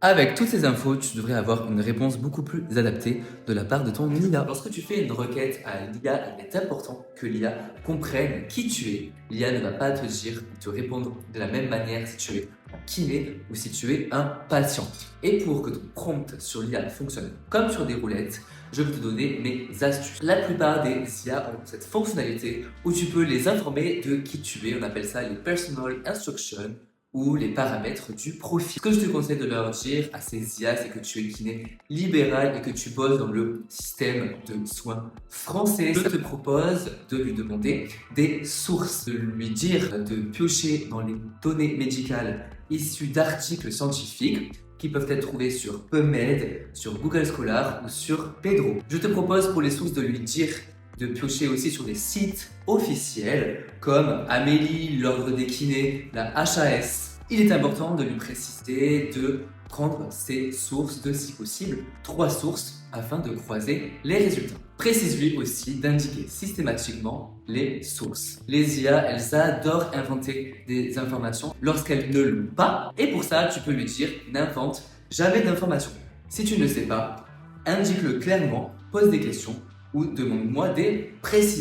Avec toutes ces infos, tu devrais avoir une réponse beaucoup plus adaptée de la part de ton IA. Lorsque tu fais une requête à l'IA, il est important que l'IA comprenne qui tu es. L'IA ne va pas te dire, te répondre de la même manière si tu es un kiné ou si tu es un patient. Et pour que ton prompt sur l'IA fonctionne comme sur des roulettes, je vais te donner mes astuces. La plupart des IA ont cette fonctionnalité où tu peux les informer de qui tu es. On appelle ça les personal instructions ou les paramètres du profil. Ce que je te conseille de leur dire à ces IA, c'est que tu es kiné libéral et que tu bosses dans le système de soins français. Je te propose de lui demander des sources, de lui dire de piocher dans les données médicales issues d'articles scientifiques qui peuvent être trouvés sur PubMed, sur Google Scholar ou sur Pedro. Je te propose pour les sources de lui dire de piocher aussi sur des sites officiels comme Amélie, l'Ordre des kinés, la HAS. Il est important de lui préciser de prendre ses sources de, si possible, 3 sources afin de croiser les résultats. Précise-lui aussi d'indiquer systématiquement les sources. Les IA, elles adorent inventer des informations lorsqu'elles ne l'ont pas. Et pour ça, tu peux lui dire n'invente jamais d'informations. Si tu ne sais pas, indique-le clairement, pose des questions ou demande-moi des précisions.